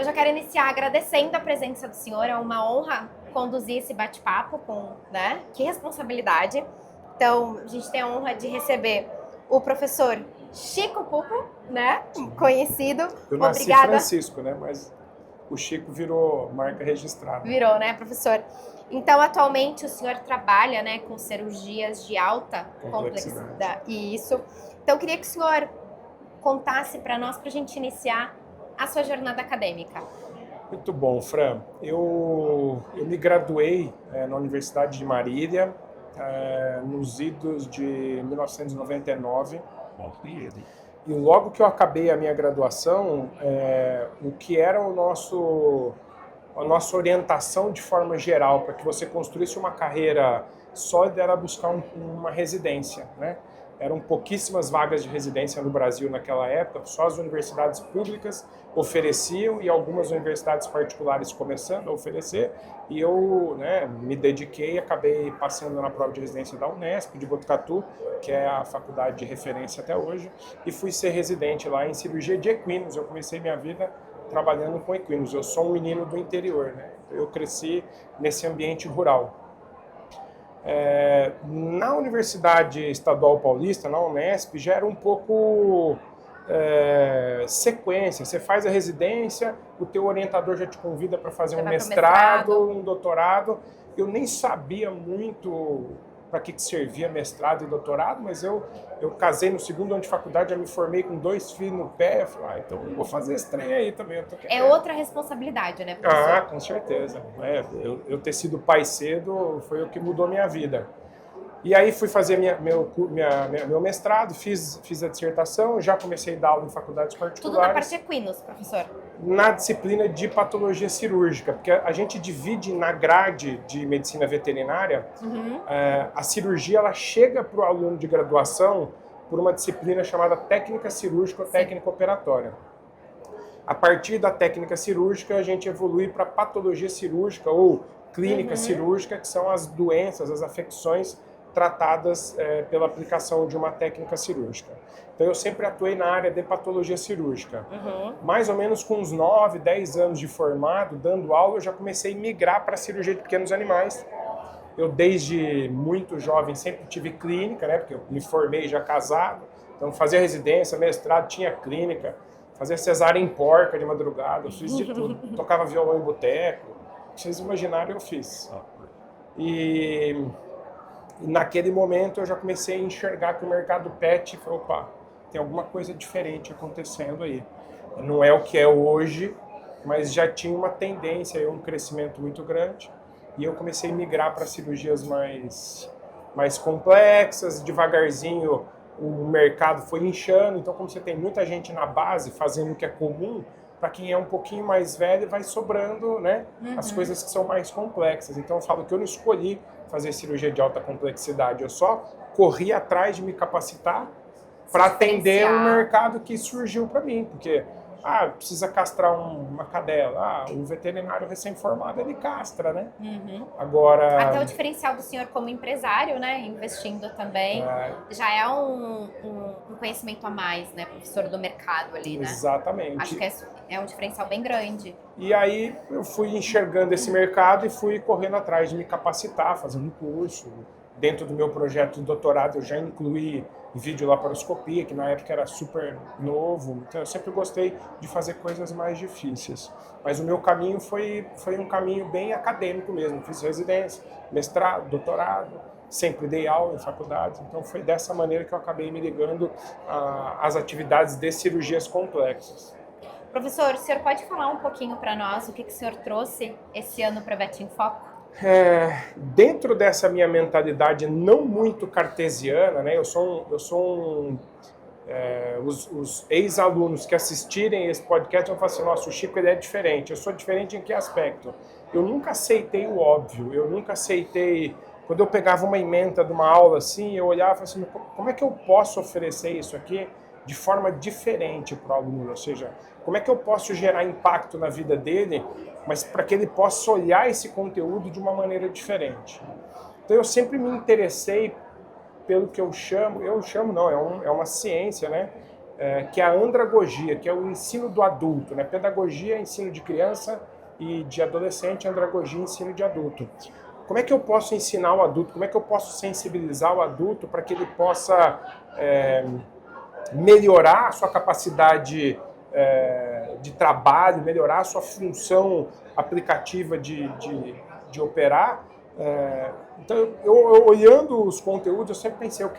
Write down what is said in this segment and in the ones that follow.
Então, eu já quero iniciar agradecendo a presença do senhor. É uma honra conduzir esse bate-papo né? Que responsabilidade. Então, a gente tem a honra de receber o professor Chico Pupo, né? Conhecido. Eu nasci Francisco, né? Mas o Chico virou marca registrada. Virou, né, professor? Então, atualmente, o senhor trabalha, né, com cirurgias de alta complexidade. Isso. Então, eu queria que o senhor contasse para nós, para a gente iniciar a sua jornada acadêmica. Muito bom, Fran. Eu me graduei na Universidade de Marília nos idos de 1999. E logo que eu acabei a minha graduação, o que era a nossa orientação de forma geral para que você construísse uma carreira sólida era buscar uma residência, né? Eram pouquíssimas vagas de residência no Brasil naquela época, só as universidades públicas ofereciam e algumas universidades particulares começando a oferecer. E eu me dediquei e acabei passando na prova de residência da Unesp, de Botucatu, que é a faculdade de referência até hoje, e fui ser residente lá em cirurgia de equinos. Eu comecei minha vida trabalhando com equinos. Eu sou um menino do interior, né? Eu cresci nesse ambiente rural. Na Universidade Estadual Paulista, na Unesp, já era um pouco sequência. Você faz a residência, o teu orientador já te convida para fazer um mestrado, um doutorado. Eu nem sabia muito para que servia mestrado e doutorado, mas eu casei no segundo ano de faculdade, já me formei com 2 filhos no pé. Eu falei, então eu vou fazer esse trem aí também. É outra responsabilidade, né, professor? Ah, com certeza. Eu ter sido pai cedo foi o que mudou a minha vida. E aí fui fazer meu mestrado, fiz a dissertação, já comecei a dar aula em faculdades particulares. Tudo na parte de equinos, professor? Na disciplina de patologia cirúrgica, porque a gente divide na grade de medicina veterinária, a cirurgia ela chega para o aluno de graduação por uma disciplina chamada técnica cirúrgica ou técnica operatória. A partir da técnica cirúrgica, a gente evolui para patologia cirúrgica ou clínica cirúrgica, que são as doenças, as afecções tratadas pela aplicação de uma técnica cirúrgica. Então eu sempre atuei na área de patologia cirúrgica. Mais ou menos com uns 9, 10 anos de formado, dando aula, eu já comecei a migrar para a cirurgia de pequenos animais. Eu desde muito jovem sempre tive clínica, né, porque eu me formei já casado, então fazia residência, mestrado, tinha clínica, fazia cesárea em porca de madrugada, eu fiz de tudo, tocava violão em boteco, vocês imaginarem eu fiz. E naquele momento eu já comecei a enxergar que o mercado pet, falei, opa, tem alguma coisa diferente acontecendo aí. Não é o que é hoje, mas já tinha uma tendência, um crescimento muito grande. E eu comecei a migrar para cirurgias mais complexas, devagarzinho o mercado foi inchando. Então, como você tem muita gente na base fazendo o que é comum, para quem é um pouquinho mais velho, vai sobrando, né, as coisas que são mais complexas. Então, eu falo que eu não escolhi fazer cirurgia de alta complexidade, eu só corri atrás de me capacitar para atender o mercado que surgiu para mim, porque precisa castrar uma cadela, o veterinário recém-formado ele castra, né? Agora até o diferencial do senhor como empresário, né, investindo também, já é um conhecimento a mais, né, professor, do mercado ali, né? Exatamente. Acho que é um diferencial bem grande. E aí eu fui enxergando esse mercado e fui correndo atrás de me capacitar, fazendo um curso. Dentro do meu projeto de doutorado eu já incluí videolaparoscopia, que na época era super novo. Então eu sempre gostei de fazer coisas mais difíceis. Mas o meu caminho foi um caminho bem acadêmico mesmo. Fiz residência, mestrado, doutorado, sempre dei aula em faculdades. Então foi dessa maneira que eu acabei me ligando às atividades de cirurgias complexas. Professor, o senhor pode falar um pouquinho para nós o que o senhor trouxe esse ano para VET em Foco? Dentro dessa minha mentalidade não muito cartesiana, né? Os ex-alunos que assistirem esse podcast vão falar assim, nossa, o Chico ele é diferente. Eu sou diferente em que aspecto? Eu nunca aceitei o óbvio, eu nunca aceitei... Quando eu pegava uma ementa de uma aula assim, eu olhava e falava assim, como é que eu posso oferecer isso aqui de forma diferente para o aluno? Ou seja, como é que eu posso gerar impacto na vida dele, mas para que ele possa olhar esse conteúdo de uma maneira diferente? Então eu sempre me interessei pelo que é uma ciência, né? que é a andragogia, que é o ensino do adulto, né? Pedagogia é ensino de criança e de adolescente, andragogia é ensino de adulto. Como é que eu posso ensinar o adulto? Como é que eu posso sensibilizar o adulto para que ele possa melhorar a sua capacidade de trabalho, melhorar a sua função aplicativa de operar? Então, eu olhando os conteúdos, eu sempre pensei, eu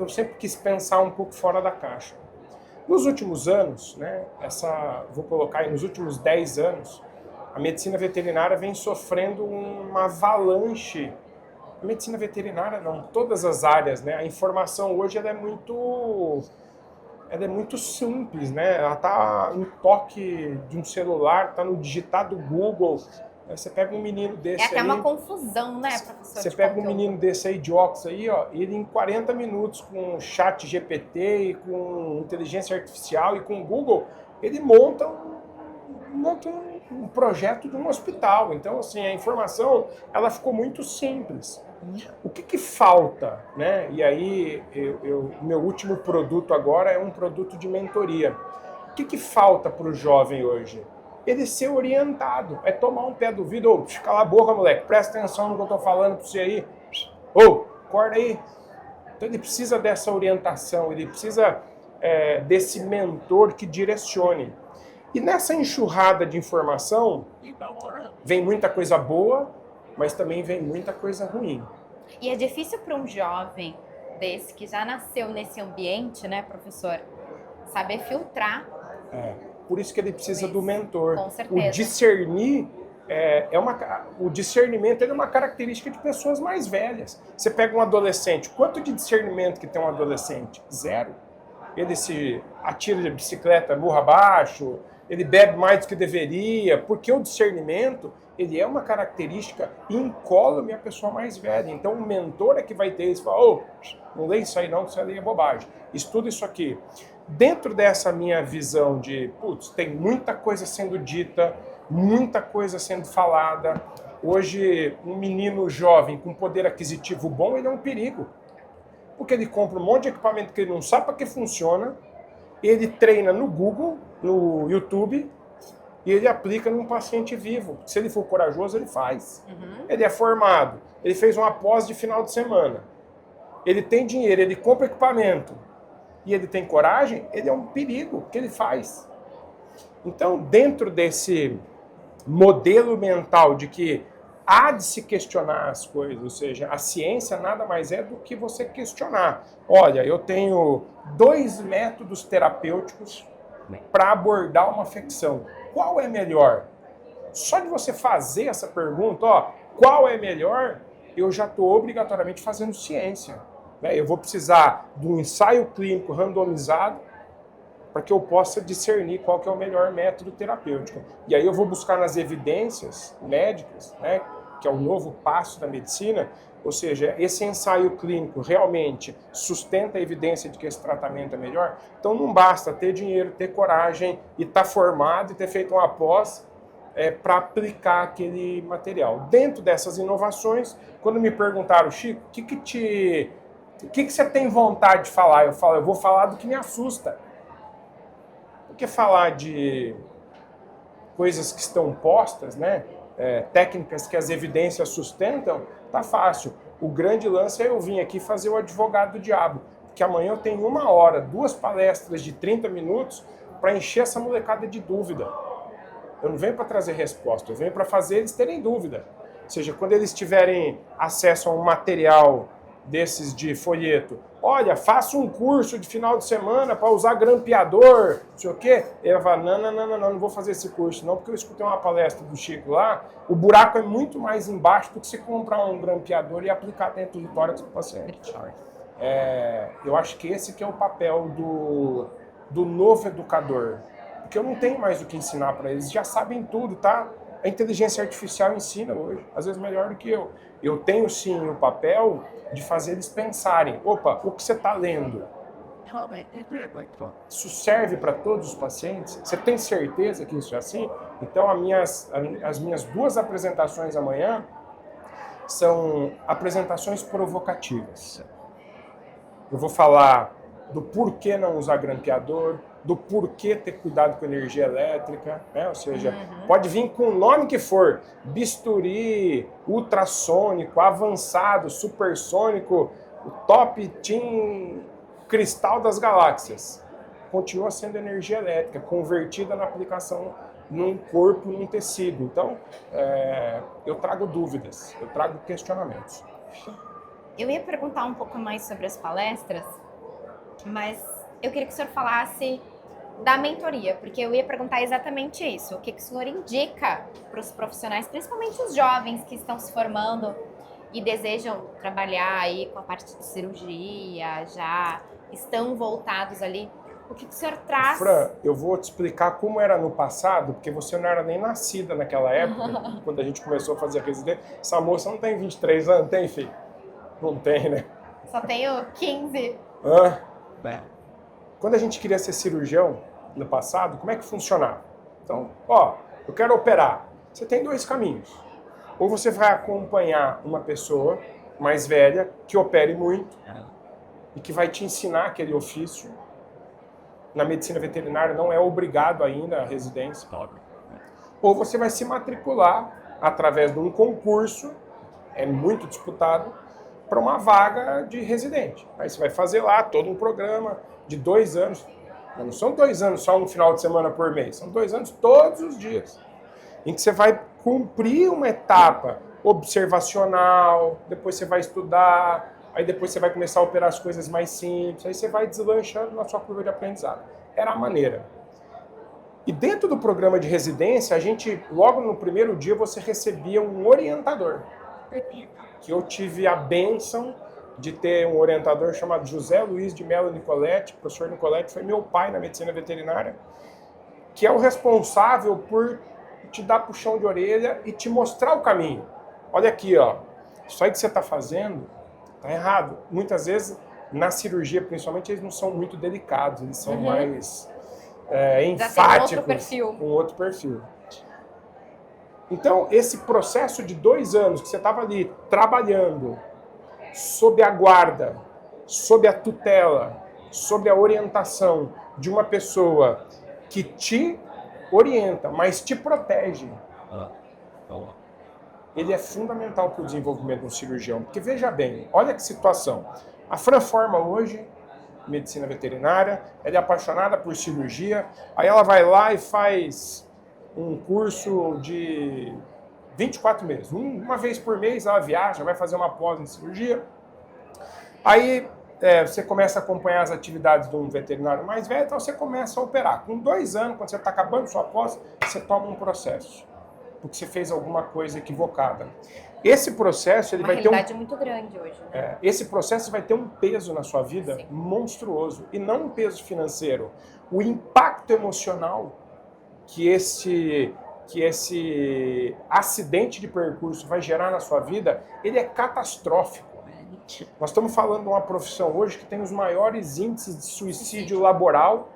sempre quis pensar um pouco fora da caixa. Nos últimos anos, né, vou colocar aí, nos últimos 10 anos, a medicina veterinária vem sofrendo uma avalanche. A medicina veterinária não, todas as áreas, né? A informação hoje ela é muito simples, né? Ela está no toque de um celular, está no digitar do Google. Você pega um menino desse aí... É até uma confusão, né, professor? Você pega um menino desse aí, de óculos aí, ó, ele em 40 minutos com chat GPT e com inteligência artificial e com Google, ele monta um projeto de um hospital. Então, assim, a informação, ela ficou muito simples. O que falta, né? E aí, o meu último produto agora é um produto de mentoria. O que falta para o jovem hoje? Ele ser orientado, é tomar um pé do ouvido, ô, cala a boca, moleque, presta atenção no que eu tô falando para você aí, ô, acorda aí. Então ele precisa dessa orientação, ele precisa desse mentor que direcione. E nessa enxurrada de informação, vem muita coisa boa, mas também vem muita coisa ruim. E é difícil para um jovem desse que já nasceu nesse ambiente, né, professor, saber filtrar. Por isso que ele precisa do mentor. Com certeza. O discernir o discernimento é uma característica de pessoas mais velhas. Você pega um adolescente, quanto de discernimento que tem um adolescente? Zero. Ele se atira de bicicleta burro abaixo, ele bebe mais do que deveria, porque o discernimento ele é uma característica incólume à pessoa mais velha. Então o mentor é que vai ter isso, fala, não lê isso aí não, isso aí é bobagem. Estuda isso aqui. Dentro dessa minha visão de, tem muita coisa sendo dita, muita coisa sendo falada. Hoje, um menino jovem com poder aquisitivo bom, ele é um perigo. Porque ele compra um monte de equipamento que ele não sabe para que funciona, ele treina no Google, no YouTube, e ele aplica num paciente vivo. Se ele for corajoso, ele faz. Ele é formado, ele fez uma pós de final de semana, ele tem dinheiro, ele compra equipamento, e ele tem coragem, ele é um perigo que ele faz. Então, dentro desse modelo mental de que há de se questionar as coisas, ou seja, a ciência nada mais é do que você questionar. Olha, eu tenho 2 métodos terapêuticos para abordar uma afecção. Qual é melhor? Só de você fazer essa pergunta, qual é melhor, eu já estou obrigatoriamente fazendo ciência. Eu vou precisar de um ensaio clínico randomizado para que eu possa discernir qual que é o melhor método terapêutico. E aí eu vou buscar nas evidências médicas, né, que é o novo passo da medicina, ou seja, esse ensaio clínico realmente sustenta a evidência de que esse tratamento é melhor. Então não basta ter dinheiro, ter coragem e estar formado e ter feito uma pós para aplicar aquele material. Dentro dessas inovações, quando me perguntaram, Chico, o que você tem vontade de falar? Eu falo, eu vou falar do que me assusta. Porque falar de coisas que estão postas, né? Técnicas que as evidências sustentam, tá fácil. O grande lance é eu vir aqui fazer o advogado do diabo. Porque amanhã eu tenho 1 hora, 2 palestras de 30 minutos para encher essa molecada de dúvida. Eu não venho para trazer resposta, eu venho para fazer eles terem dúvida. Ou seja, quando eles tiverem acesso a um material desses de folheto, olha, faça um curso de final de semana para usar grampeador, não sei o quê. Eu falo, não vou fazer esse curso não, porque eu escutei uma palestra do Chico lá, o buraco é muito mais embaixo do que se comprar um grampeador e aplicar dentro do tórax do paciente. Eu acho que esse que é o papel do novo educador, porque eu não tenho mais o que ensinar para eles, já sabem tudo, tá? A inteligência artificial ensina hoje, às vezes melhor do que eu. Eu tenho sim o papel de fazer eles pensarem, opa, o que você está lendo? Isso serve para todos os pacientes? Você tem certeza que isso é assim? Então as minhas 2 apresentações amanhã são apresentações provocativas. Eu vou falar do porquê não usar grampeador, do porquê ter cuidado com energia elétrica, né? Ou seja, pode vir com o nome que for, bisturi, ultrassônico, avançado, supersônico, o top team cristal das galáxias. Continua sendo energia elétrica, convertida na aplicação num corpo, num tecido. Então, eu trago dúvidas, eu trago questionamentos. Eu ia perguntar um pouco mais sobre as palestras, mas eu queria que o senhor falasse da mentoria, porque eu ia perguntar exatamente isso. O que o senhor indica para os profissionais, principalmente os jovens que estão se formando e desejam trabalhar aí com a parte de cirurgia, já estão voltados ali. O que o senhor traz? Fran, eu vou te explicar como era no passado, porque você não era nem nascida naquela época, quando a gente começou a fazer a residência. Essa moça não tem 23 anos, tem, filho? Não tem, né? Só tenho 15. Quando a gente queria ser cirurgião no passado, como é que funcionava? Então, eu quero operar. Você tem dois caminhos. Ou você vai acompanhar uma pessoa mais velha que opere muito e que vai te ensinar aquele ofício. Na medicina veterinária não é obrigado ainda a residência. Ou você vai se matricular através de um concurso, é muito disputado, para uma vaga de residente. Aí você vai fazer lá todo um programa de 2 anos. Não são 2 anos só um final de semana por mês, são 2 anos todos os dias. Em que você vai cumprir uma etapa observacional, depois você vai estudar, aí depois você vai começar a operar as coisas mais simples, aí você vai deslanchando na sua curva de aprendizado. Era a maneira. E dentro do programa de residência, a gente, logo no primeiro dia, você recebia um orientador. Que eu tive a bênção de ter um orientador chamado José Luiz de Mello Nicoletti. O professor Nicoletti foi meu pai na medicina veterinária, que é o responsável por te dar puxão de orelha e te mostrar o caminho. Olha aqui, isso aí que você está fazendo está errado. Muitas vezes, na cirurgia, principalmente, eles não são muito delicados, eles são mais enfáticos, com outro perfil. Então, esse processo de 2 anos que você estava ali trabalhando, sob a guarda, sob a tutela, sob a orientação de uma pessoa que te orienta, mas te protege, ele é fundamental para o desenvolvimento de um cirurgião. Porque veja bem, olha que situação. A Fran forma hoje medicina veterinária, ela é apaixonada por cirurgia, aí ela vai lá e faz um curso de 24 meses. Uma vez por mês ela viaja, vai fazer uma pós em cirurgia. Aí você começa a acompanhar as atividades de um veterinário mais velho, então você começa a operar. Com 2 anos, quando você está acabando sua pós, você toma um processo, porque você fez alguma coisa equivocada. Esse processo ele vai ter uma realidade muito grande hoje, né? Esse processo vai ter um peso na sua vida monstruoso, e não um peso financeiro. O impacto emocional que esse acidente de percurso vai gerar na sua vida, ele é catastrófico. Nós estamos falando de uma profissão hoje que tem os maiores índices de suicídio laboral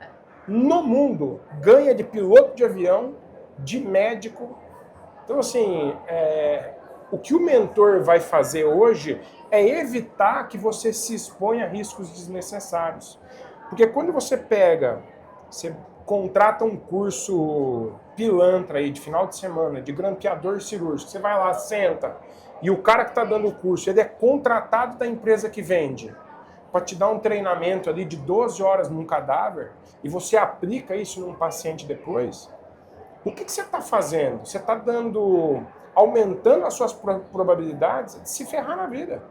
no mundo. Ganha de piloto de avião, de médico. Então, assim, o que o mentor vai fazer hoje é evitar que você se exponha a riscos desnecessários. Porque quando você contrata um curso pilantra aí de final de semana, de grampeador cirúrgico, você vai lá, senta, e o cara que está dando o curso, ele é contratado da empresa que vende para te dar um treinamento ali de 12 horas num cadáver, e você aplica isso num paciente depois, o que você está fazendo? Você está aumentando as suas probabilidades de se ferrar na vida.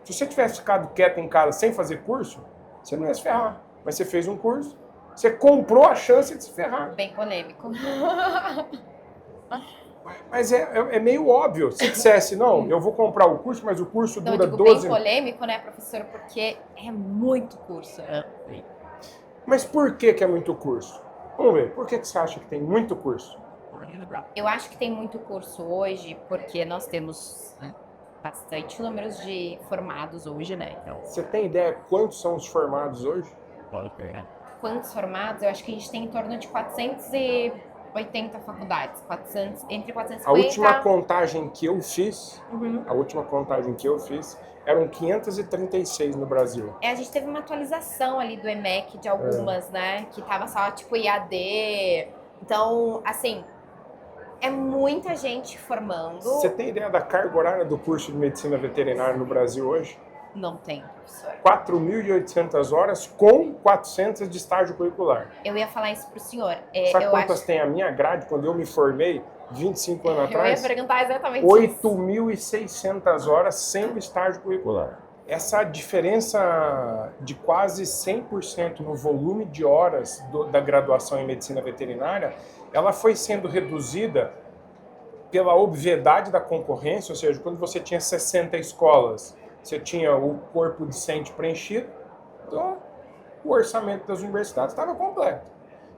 Se você tivesse ficado quieto em casa sem fazer curso, você não ia se ferrar. Mas você fez um curso, você comprou a chance de se ferrar. Bem polêmico. Mas é meio óbvio. Se dissesse, não, eu vou comprar o curso, mas o curso não, dura digo 12... Bem polêmico, né, professor? Porque é muito curso. Mas por que é muito curso? Vamos ver, por que você acha que tem muito curso? Eu acho que tem muito curso hoje porque nós temos bastante números de formados hoje, né? Então, você tem ideia quantos são os formados hoje? Quantos formados? Eu acho que a gente tem em torno de 400 e 80 faculdades, 400, entre 450... A última contagem que eu fiz, Uhum. eram 536 no Brasil. A gente teve uma atualização ali do EMEC de algumas, né? Que tava só, tipo, IAD. Então, assim, é muita gente formando. Você tem ideia da carga horária do curso de medicina veterinária no Brasil hoje? Não tem, professor. 4.800 horas com 400 de estágio curricular. Eu ia falar isso pro senhor. Sabe quantas tem a minha grade quando eu me formei 25 anos atrás? Eu ia perguntar exatamente isso. 8.600 horas sem o estágio curricular. Essa diferença de quase 100% no volume de horas da graduação em medicina veterinária, ela foi sendo reduzida pela obviedade da concorrência, ou seja, quando você tinha 60 escolas, você tinha o corpo docente preenchido, então o orçamento das universidades estava completo.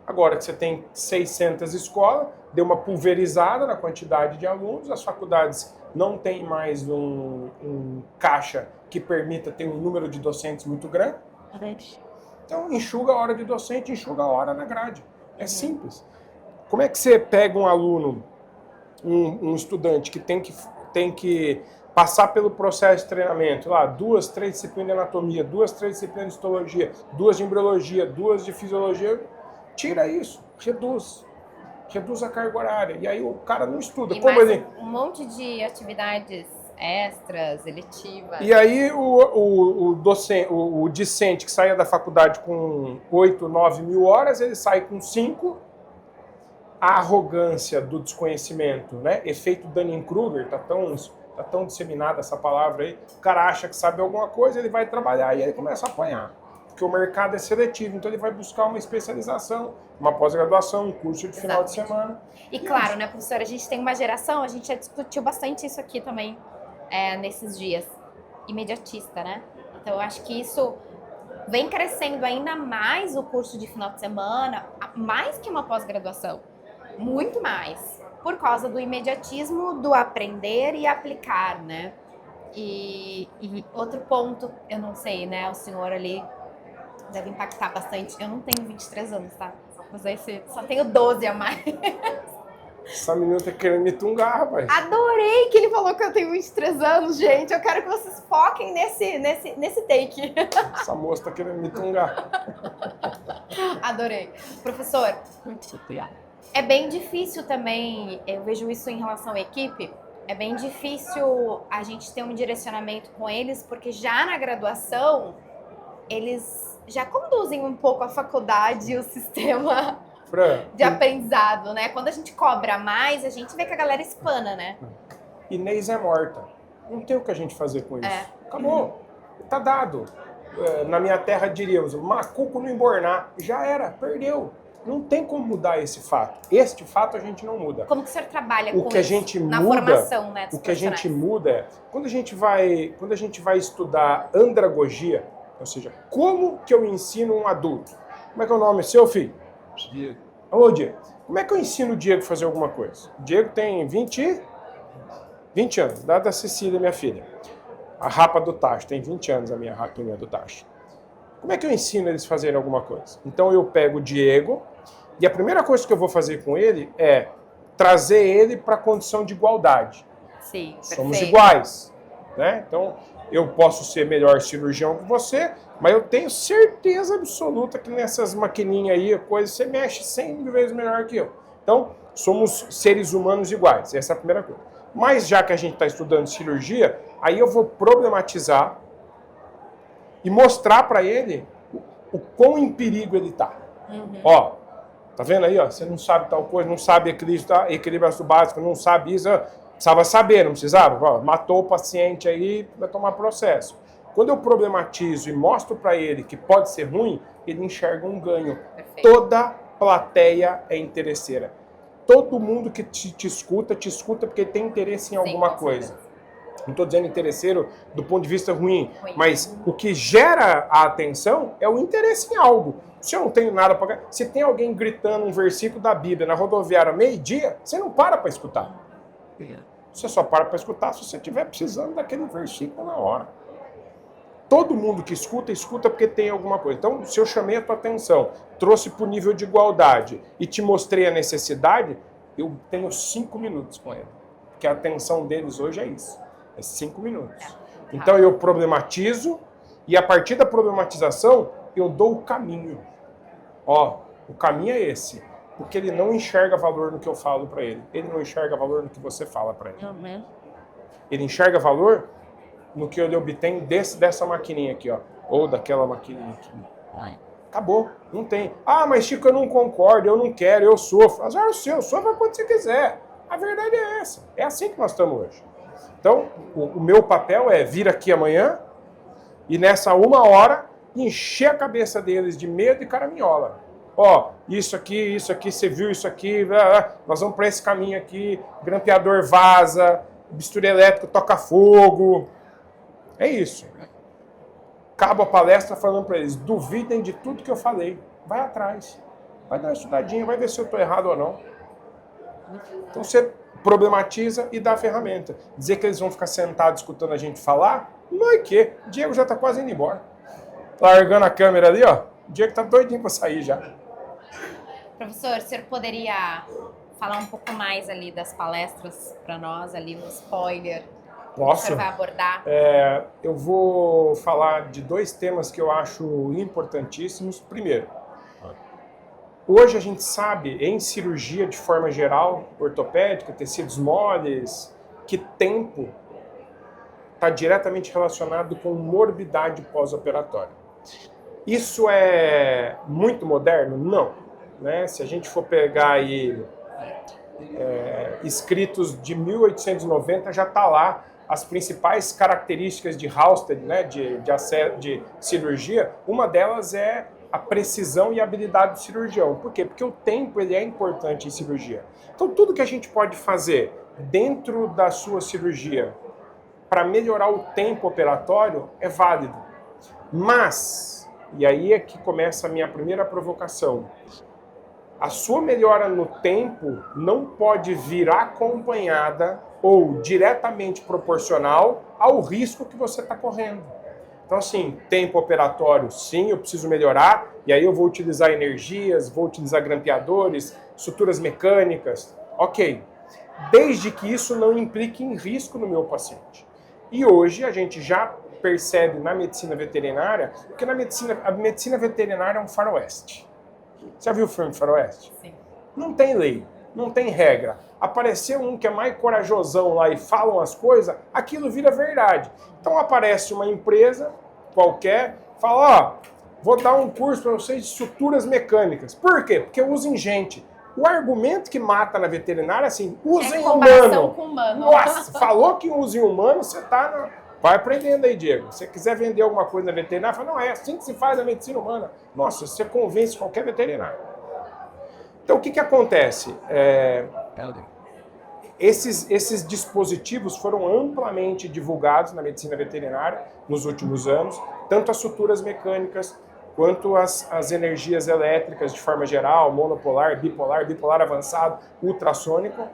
Agora que você tem 600 escolas, deu uma pulverizada na quantidade de alunos, as faculdades não têm mais um caixa que permita ter um número de docentes muito grande. Então enxuga a hora de docente, enxuga a hora na grade. É simples. Como é que você pega um aluno, um estudante que tem que passar pelo processo de treinamento, lá, 2, 3 disciplinas de anatomia, 2, 3 disciplinas de histologia, 2 de embriologia, 2 de fisiologia, tira isso, reduz a carga horária, e aí o cara não estuda. E como mais ele... um monte de atividades extras, eletivas. E aí o discente que saía da faculdade com 8, 9 mil horas, ele sai com 5. A arrogância do desconhecimento, né? Efeito Dunning-Kruger, tá tão disseminada essa palavra aí. O cara acha que sabe alguma coisa, ele vai trabalhar e aí começa a apanhar. Porque o mercado é seletivo, então ele vai buscar uma especialização, uma pós-graduação, um curso de final de semana. E claro, né, professora, a gente tem uma geração, a gente já discutiu bastante isso aqui também nesses dias, imediatista, né? Então eu acho que isso vem crescendo ainda mais o curso de final de semana, mais que uma pós-graduação. Muito mais, por causa do imediatismo do aprender e aplicar, né? E outro ponto, eu não sei, né? O senhor ali deve impactar bastante. Eu não tenho 23 anos, tá? Só tenho 12 a mais. Essa menina tá querendo me tungar, rapaz. Adorei que ele falou que eu tenho 23 anos, gente. Eu quero que vocês foquem nesse take. Essa moça tá querendo me tungar. Adorei. Professor, é bem difícil também, eu vejo isso em relação à equipe, é bem difícil a gente ter um direcionamento com eles, porque já na graduação, eles já conduzem um pouco a faculdade e o sistema de aprendizado, né? Quando a gente cobra mais, a gente vê que a galera espana, né? Inês é morta. Não tem o que a gente fazer com isso. Acabou. Tá dado. Na minha terra diríamos, macuco no embornar. Já era, perdeu. Não tem como mudar esse fato. Este fato a gente não muda. Como que o senhor trabalha com o que a gente isso muda, na formação, né, o que a gente muda é quando a gente vai estudar andragogia, ou seja, como que eu ensino um adulto? Como é que é o nome seu, filho? Diego. Alô, Diego. Como é que eu ensino o Diego a fazer alguma coisa? O Diego tem 20 anos, da Cecília, minha filha. A rapa do tacho, tem 20 anos a minha rapinha do tacho. Como é que eu ensino eles a fazerem alguma coisa? Então eu pego o Diego e a primeira coisa que eu vou fazer com ele é trazer ele para a condição de igualdade. Sim, Somos perfeito. iguais, né? Então eu posso ser melhor cirurgião que você, mas eu tenho certeza absoluta que nessas maquininhas aí, coisa, você mexe 100 vezes melhor que eu. Então somos seres humanos iguais, essa é a primeira coisa. Mas já que a gente está estudando cirurgia, aí eu vou problematizar e mostrar para ele o quão em perigo ele está. Ó, tá vendo aí, ó? Você não sabe tal coisa, não sabe equilíbrio básico, não sabe isso. Precisava saber, não precisava? Ó, matou o paciente aí, vai tomar processo. Quando eu problematizo e mostro para ele que pode ser ruim, ele enxerga um ganho. Perfeito. Toda plateia é interesseira. Todo mundo que te escuta porque tem interesse em alguma coisa. Não estou dizendo interesseiro do ponto de vista ruim, mas o que gera a atenção é o interesse em algo. Se eu não tenho nada para... Se tem alguém gritando um versículo da Bíblia na rodoviária meio-dia, você não para escutar. Você só para escutar se você estiver precisando daquele versículo na hora. todo mundo que escuta, escuta porque tem alguma coisa. Então, se eu chamei a tua atenção, trouxe para o nível de igualdade e te mostrei a necessidade, eu tenho 5 minutos com ele. Porque a atenção deles hoje é isso. É 5 minutos. Então, eu problematizo e a partir da problematização, eu dou o caminho. Ó, o caminho é esse. Porque ele não enxerga valor no que eu falo para ele. Ele não enxerga valor no que você fala para ele. Ele enxerga valor no que ele obtém dessa maquininha aqui, ó. Ou daquela maquininha aqui. Acabou. Não tem. Ah, mas Chico, eu não concordo, eu não quero, eu sofro. Azar é o seu, sofra quando você quiser. A verdade é essa. É assim que nós estamos hoje. Então, o meu papel é vir aqui amanhã e nessa 1 hora encher a cabeça deles de medo e caraminhola. Ó, isso aqui, você viu isso aqui, nós vamos para esse caminho aqui, grampeador vaza, bisturi elétrico toca fogo. É isso. Acabo a palestra falando para eles, duvidem de tudo que eu falei. Vai atrás. Vai dar uma estudadinha, vai ver se eu estou errado ou não. Então você problematiza e dá a ferramenta. Dizer que eles vão ficar sentados escutando a gente falar, não é que. O Diego já está quase indo embora. Largando a câmera ali, ó. O Diego está doidinho para sair já. Professor, o senhor poderia falar um pouco mais ali das palestras para nós, ali um spoiler? Posso? O senhor vai abordar? Eu vou falar de 2 temas que eu acho importantíssimos. Primeiro, hoje a gente sabe, em cirurgia de forma geral, ortopédica, tecidos moles, que tempo está diretamente relacionado com morbidade pós-operatória. Isso é muito moderno? Não. Né? Se a gente for pegar aí escritos de 1890, já está lá as principais características de Halsted, né? de cirurgia. Uma delas é a precisão e a habilidade do cirurgião. Por quê? Porque o tempo ele é importante em cirurgia. Então, tudo que a gente pode fazer dentro da sua cirurgia para melhorar o tempo operatório é válido. Mas, e aí é que começa a minha primeira provocação, a sua melhora no tempo não pode vir acompanhada ou diretamente proporcional ao risco que você está correndo. Então, assim, tempo operatório, sim, eu preciso melhorar, e aí eu vou utilizar energias, vou utilizar grampeadores, suturas mecânicas, ok. Desde que isso não implique em risco no meu paciente. E hoje a gente já percebe na medicina veterinária, porque a medicina veterinária é um faroeste. Já viu o filme Faroeste? Sim. Não tem lei, não tem regra. Apareceu um que é mais corajosão lá e falam as coisas, aquilo vira verdade. Então aparece uma empresa qualquer, fala, ó, vou dar um curso para vocês de suturas mecânicas. Por quê? Porque usem gente. O argumento que mata na veterinária é assim, usem humano. Com humano. Nossa, falou que usem humano, você tá na... Vai aprendendo aí, Diego. Se você quiser vender alguma coisa na veterinária, fala, não, é assim que se faz a medicina humana. Nossa, você convence qualquer veterinário. Então, o que acontece? Esses dispositivos foram amplamente divulgados na medicina veterinária nos últimos anos, tanto as suturas mecânicas, quanto as energias elétricas de forma geral, monopolar, bipolar avançado, ultrassônico.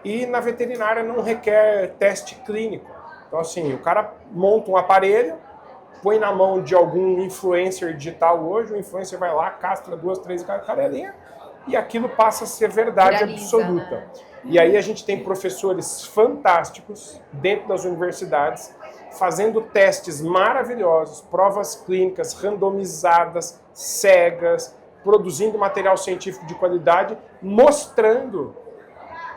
E na veterinária não requer teste clínico. Então, assim, o cara monta um aparelho, põe na mão de algum influencer digital hoje, o influencer vai lá, castra 2, 3 cadelinhas, e aquilo passa a ser verdade Viraliza, absoluta. né? E aí a gente tem professores fantásticos dentro das universidades, fazendo testes maravilhosos, provas clínicas randomizadas, cegas, produzindo material científico de qualidade, mostrando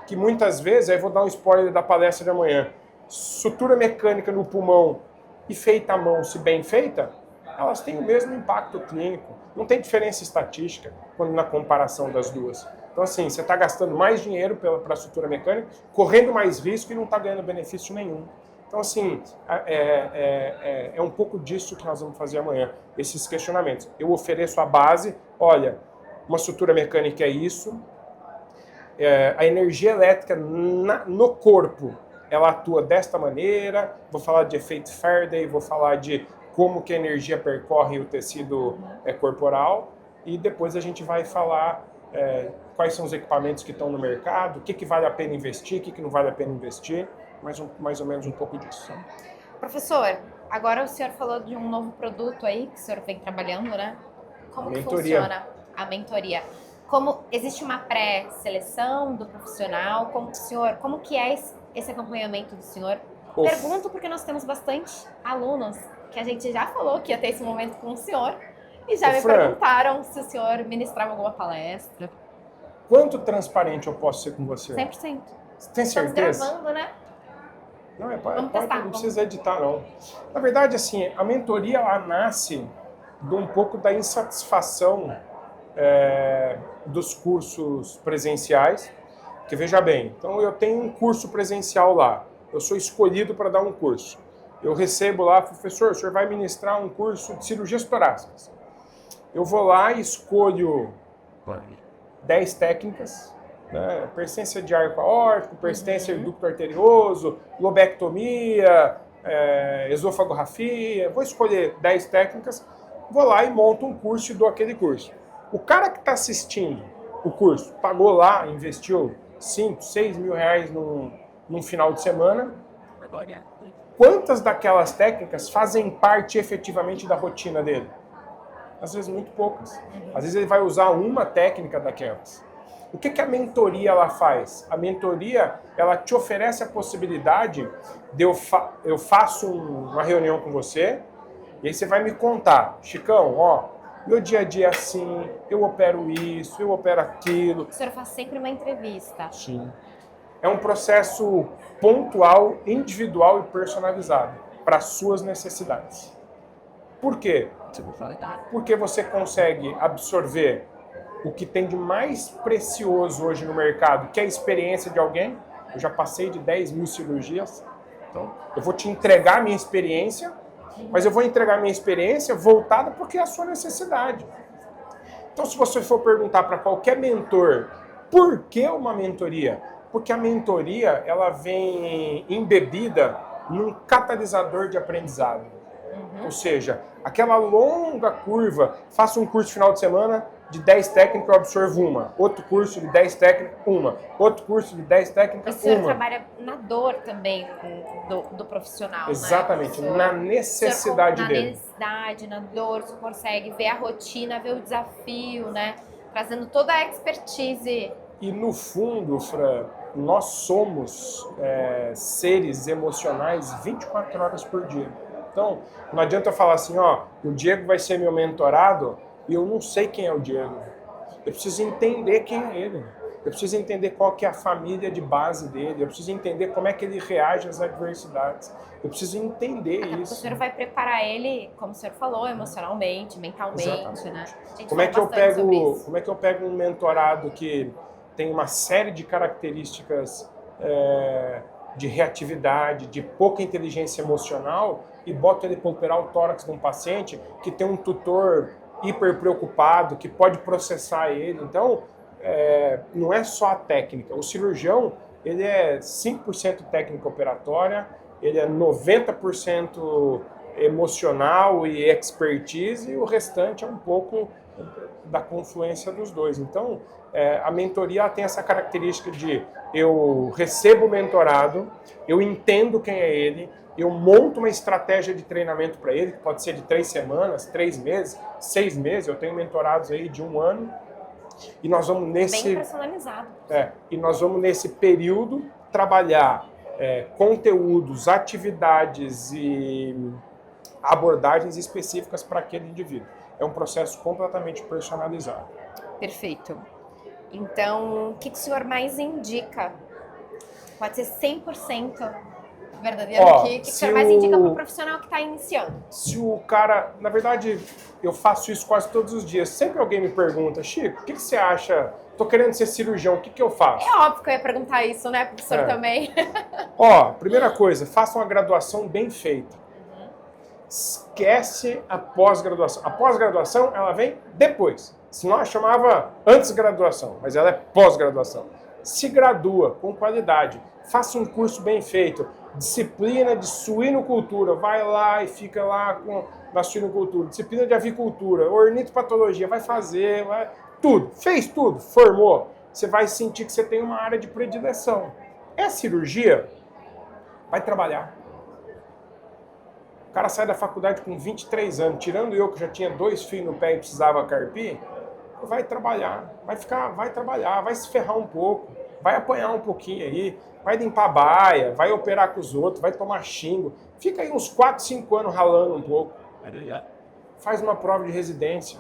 que muitas vezes, aí vou dar um spoiler da palestra de amanhã, sutura mecânica no pulmão e feita à mão, se bem feita, elas têm o mesmo impacto clínico. Não tem diferença estatística na comparação das duas. Então, assim, você está gastando mais dinheiro para a sutura mecânica, correndo mais risco e não está ganhando benefício nenhum. Então, assim, é um pouco disso que nós vamos fazer amanhã, esses questionamentos. Eu ofereço a base, olha, uma sutura mecânica é isso, a energia elétrica no corpo, ela atua desta maneira, vou falar de efeito Faraday, vou falar de como que a energia percorre o tecido corporal, e depois a gente vai falar quais são os equipamentos que estão no mercado, o que vale a pena investir, o que não vale a pena investir, mais ou menos um pouco disso. Professor, Agora o senhor falou de um novo produto aí que o senhor vem trabalhando, né? Como que Mentoria. funciona a mentoria? Como existe uma pré-seleção do profissional? Como que é esse acompanhamento do senhor? Pergunto porque nós temos bastante alunos que a gente já falou que ia ter esse momento com o senhor e já me perguntaram se o senhor ministrava alguma palestra. Quanto transparente eu posso ser com você? 100%. Tem certeza? Estamos gravando, né? Não, Vamos testar, não precisa editar, não. Na verdade, assim, a mentoria ela nasce de um pouco da insatisfação dos cursos presenciais. Porque veja bem, então eu tenho um curso presencial lá, eu sou escolhido para dar um curso. Eu recebo lá, professor, o senhor vai ministrar um curso de cirurgias torácicas. Eu vou lá e escolho 10 técnicas, né? Persistência de arco aórtico, persistência de ducto arterioso, lobectomia, esofagografia. Vou escolher 10 técnicas, vou lá e monto um curso e dou aquele curso. O cara que está assistindo o curso, pagou lá, investiu 5, 6 mil reais num final de semana, quantas daquelas técnicas fazem parte efetivamente da rotina dele? Às vezes muito poucas. Às vezes ele vai usar uma técnica daquelas. O que a mentoria ela faz? A mentoria ela te oferece a possibilidade de eu faço uma reunião com você e aí você vai me contar, Chicão, ó, meu dia a dia é assim, eu opero isso, eu opero aquilo. O senhor faz sempre uma entrevista. Sim. É um processo pontual, individual e personalizado para as suas necessidades. Por quê? Porque você consegue absorver o que tem de mais precioso hoje no mercado, que é a experiência de alguém. Eu já passei de 10 mil cirurgias. Então, eu vou te entregar a minha experiência, mas eu vou entregar a minha experiência voltada porque é a sua necessidade. Então, se você for perguntar para qualquer mentor, por que uma mentoria? Porque a mentoria, ela vem embebida num catalisador de aprendizado. Ou seja, aquela longa curva, faço um curso final de semana de 10 técnicas, eu absorvo uma. Outro curso de 10 técnicas, uma. Outro curso de 10 técnicas, uma. O senhor uma. trabalha na dor também do profissional, exatamente, né? na necessidade dele. Na necessidade, na dor, você consegue ver a rotina, ver o desafio, né? Trazendo toda a expertise. E no fundo, Fran, nós somos seres emocionais 24 horas por dia. Então, não adianta eu falar assim, ó, o Diego vai ser meu mentorado e eu não sei quem é o Diego. Eu preciso entender quem é ele. Eu preciso entender qual que é a família de base dele. Eu preciso entender como é que ele reage às adversidades. Eu preciso entender isso. O senhor vai preparar ele, como o senhor falou, emocionalmente, mentalmente, exatamente, né? Como é que eu pego um mentorado que tem uma série de características de reatividade, de pouca inteligência emocional e boto ele para operar o tórax de um paciente que tem um tutor hiper preocupado, que pode processar ele. Então, não é só a técnica. O cirurgião, ele é 5% técnica operatória, ele é 90% emocional e expertise, e o restante é um pouco da confluência dos dois. Então, a mentoria tem essa característica de eu recebo o mentorado, eu entendo quem é ele, eu monto uma estratégia de treinamento para ele, que pode ser de 3 semanas, 3 meses, 6 meses, eu tenho mentorados aí de 1 ano, e nós vamos bem personalizado. E nós vamos nesse período trabalhar conteúdos, atividades e abordagens específicas para aquele indivíduo. É um processo completamente personalizado. Perfeito. Então, o que o senhor mais indica? Pode ser 100% verdadeiro aqui. O que o senhor mais indica para o profissional que está iniciando? Se o cara... Na verdade, eu faço isso quase todos os dias. Sempre alguém me pergunta, Chico, o que você acha? Tô querendo ser cirurgião, o que eu faço? É óbvio que eu ia perguntar isso, né, professor, também. Primeira coisa, faça uma graduação bem feita. Esquece a pós-graduação. A pós-graduação, ela vem depois. Senão ela chamava antes-graduação, mas ela é pós-graduação. Se gradua com qualidade. Faça um curso bem feito. Disciplina de suinocultura. Vai lá e fica lá na suinocultura. Disciplina de avicultura. Ornitopatologia. Vai fazer. Tudo. Fez tudo. Formou. Você vai sentir que você tem uma área de predileção. É cirurgia? Vai trabalhar. O cara sai da faculdade com 23 anos, tirando eu que já tinha 2 filhos no pé e precisava carpir, vai trabalhar, vai trabalhar, vai se ferrar um pouco, vai apanhar um pouquinho aí, vai limpar a baia, vai operar com os outros, vai tomar xingo. Fica aí uns 4, 5 anos ralando um pouco. Faz uma prova de residência.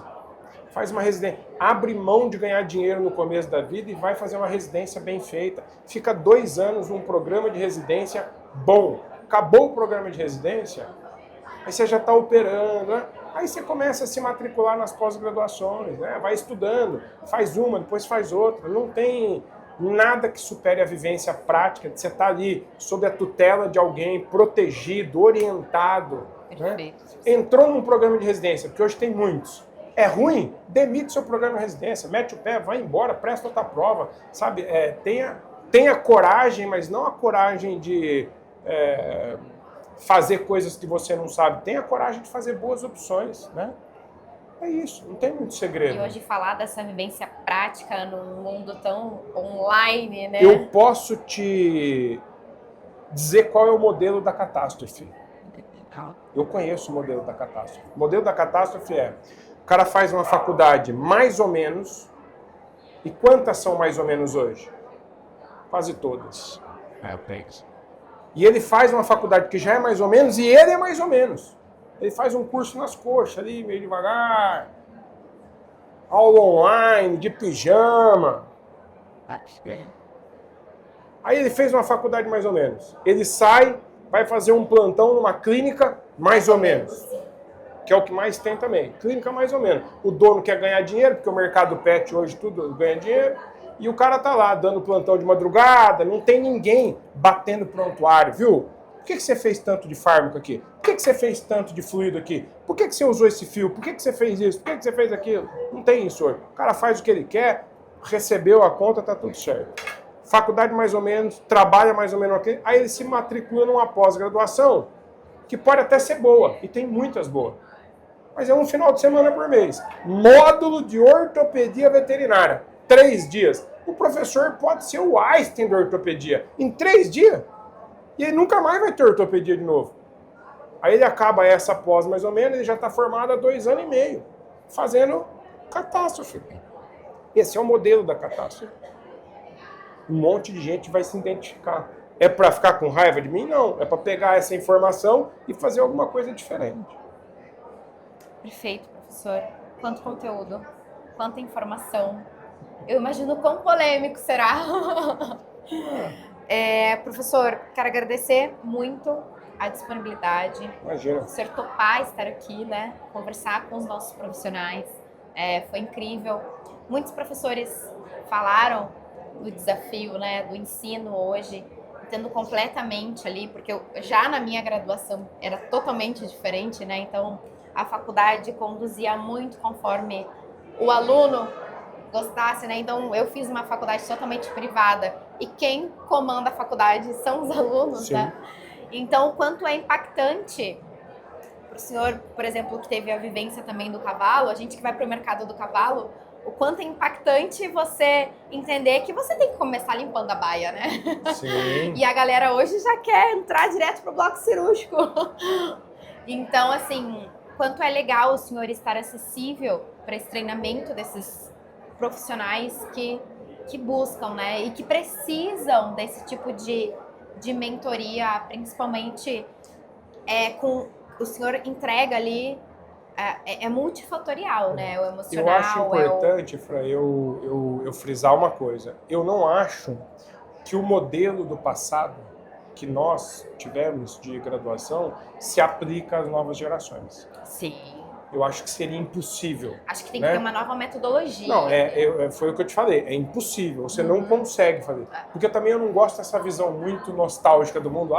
Faz uma residência. Abre mão de ganhar dinheiro no começo da vida e vai fazer uma residência bem feita. Fica 2 anos num programa de residência bom. Acabou o programa de residência, aí você já está operando, né? Aí você começa a se matricular nas pós-graduações, né? Vai estudando, faz uma, depois faz outra. Não tem nada que supere a vivência prática de você estar ali sob a tutela de alguém, protegido, orientado. Né? Entrou num programa de residência, porque hoje tem muitos. É ruim? Demite seu programa de residência, mete o pé, vai embora, presta outra prova. Sabe? Tenha coragem, mas não a coragem de fazer coisas que você não sabe. Tenha coragem de fazer boas opções, né? É isso, não tem muito segredo. E hoje falar dessa vivência prática num mundo tão online, né? Eu posso te dizer qual é o modelo da catástrofe. Eu conheço o modelo da catástrofe. O modelo da catástrofe o cara faz uma faculdade mais ou menos. E quantas são mais ou menos hoje? Quase todas. E ele faz uma faculdade que já é mais ou menos e ele é mais ou menos. Ele faz um curso nas coxas ali, meio devagar. Aula online, de pijama. Aí ele fez uma faculdade mais ou menos. Ele sai, vai fazer um plantão numa clínica mais ou menos. Que é o que mais tem também. Clínica mais ou menos. O dono quer ganhar dinheiro, porque o mercado pet hoje tudo ganha dinheiro. E o cara tá lá, dando plantão de madrugada. Não tem ninguém batendo prontuário, viu? Por que você fez tanto de fármaco aqui? Por que você fez tanto de fluido aqui? Por que você usou esse fio? Por que você fez isso? Por que você fez aquilo? Não tem isso hoje. O cara faz o que ele quer, recebeu a conta, tá tudo certo. Faculdade mais ou menos, trabalha mais ou menos aqui, aí ele se matricula numa pós-graduação, que pode até ser boa, e tem muitas boas. Mas é um final de semana por mês. Módulo de ortopedia veterinária, 3 dias. O professor pode ser o Einstein da ortopedia. Em 3 dias, e ele nunca mais vai ter ortopedia de novo. Aí ele acaba essa pós mais ou menos, ele já está formado há 2 anos e meio, fazendo catástrofe. Esse é o modelo da catástrofe. Um monte de gente vai se identificar. É para ficar com raiva de mim? Não. É para pegar essa informação e fazer alguma coisa diferente. Perfeito, professor. Quanto conteúdo, quanta informação. Eu imagino quão polêmico será. Professor, quero agradecer muito a disponibilidade. Imagina. Você topar estar aqui, né? Conversar com os nossos profissionais. Foi incrível. Muitos professores falaram do desafio, né? Do ensino hoje, entendo completamente ali, porque eu, já na minha graduação era totalmente diferente, né? Então, a faculdade conduzia muito conforme o aluno gostasse, né? Então, eu fiz uma faculdade totalmente privada. E quem comanda a faculdade são os alunos, Sim. né? Então, o quanto é impactante para o senhor, por exemplo, que teve a vivência também do cavalo, a gente que vai para o mercado do cavalo, o quanto é impactante você entender que você tem que começar limpando a baia, né? Sim. E a galera hoje já quer entrar direto pro bloco cirúrgico. Então, assim, quanto é legal o senhor estar acessível para esse treinamento desses profissionais que buscam, né? E que precisam desse tipo de mentoria, principalmente com o senhor entrega ali, é multifatorial, né? O emocional. Eu acho importante, Fran, eu frisar uma coisa. Eu não acho que o modelo do passado que nós tivemos de graduação se aplica às novas gerações. Sim. Eu acho que seria impossível. Acho que tem né? que ter uma nova metodologia. Não, foi o que eu te falei. É impossível. Você não consegue fazer. Porque também eu não gosto dessa visão muito nostálgica do mundo.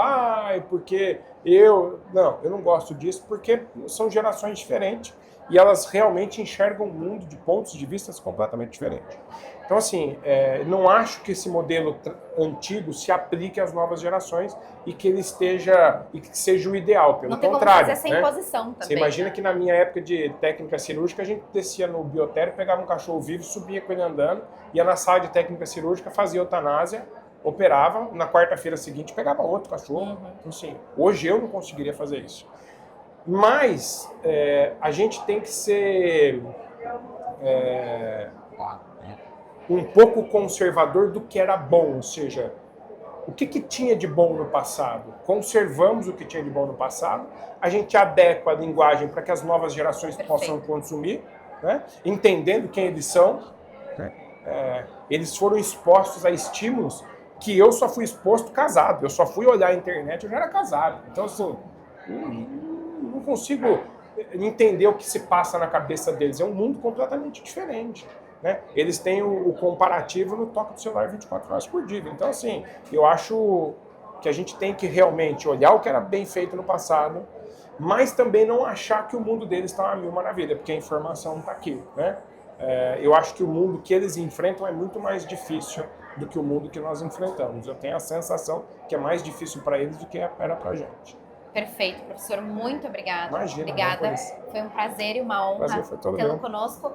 Porque eu... Não, eu não gosto disso porque são gerações diferentes e elas realmente enxergam o mundo de pontos de vista completamente diferentes. Então, assim, não acho que esse modelo antigo se aplique às novas gerações e que ele seja o ideal, pelo não tem contrário. Como fazer essa imposição também. Você imagina que na minha época de técnica cirúrgica, a gente descia no biotério, pegava um cachorro vivo, subia com ele andando, ia na sala de técnica cirúrgica, fazia eutanásia, operava, na quarta-feira seguinte pegava outro cachorro. Então, assim, hoje eu não conseguiria fazer isso. Mas a gente tem que ser um pouco conservador do que era bom, ou seja, o que tinha de bom no passado? Conservamos o que tinha de bom no passado, a gente adequa a linguagem para que as novas gerações possam consumir, né? Entendendo quem eles são. Eles foram expostos a estímulos que eu só fui exposto casado. Eu só fui olhar a internet, eu já era casado. Então, assim, não consigo entender o que se passa na cabeça deles. É um mundo completamente diferente. Né? Eles têm o comparativo no toque do celular 24 horas por dia. Então, assim, eu acho que a gente tem que realmente olhar o que era bem feito no passado, mas também não achar que o mundo deles está uma mil maravilha, porque a informação está aqui. Né? Eu acho que o mundo que eles enfrentam é muito mais difícil do que o mundo que nós enfrentamos. Eu tenho a sensação que é mais difícil para eles do que era para a gente. Perfeito, professor. Muito obrigada. Imagina. Obrigada. Foi um prazer e uma honra tê-lo conosco.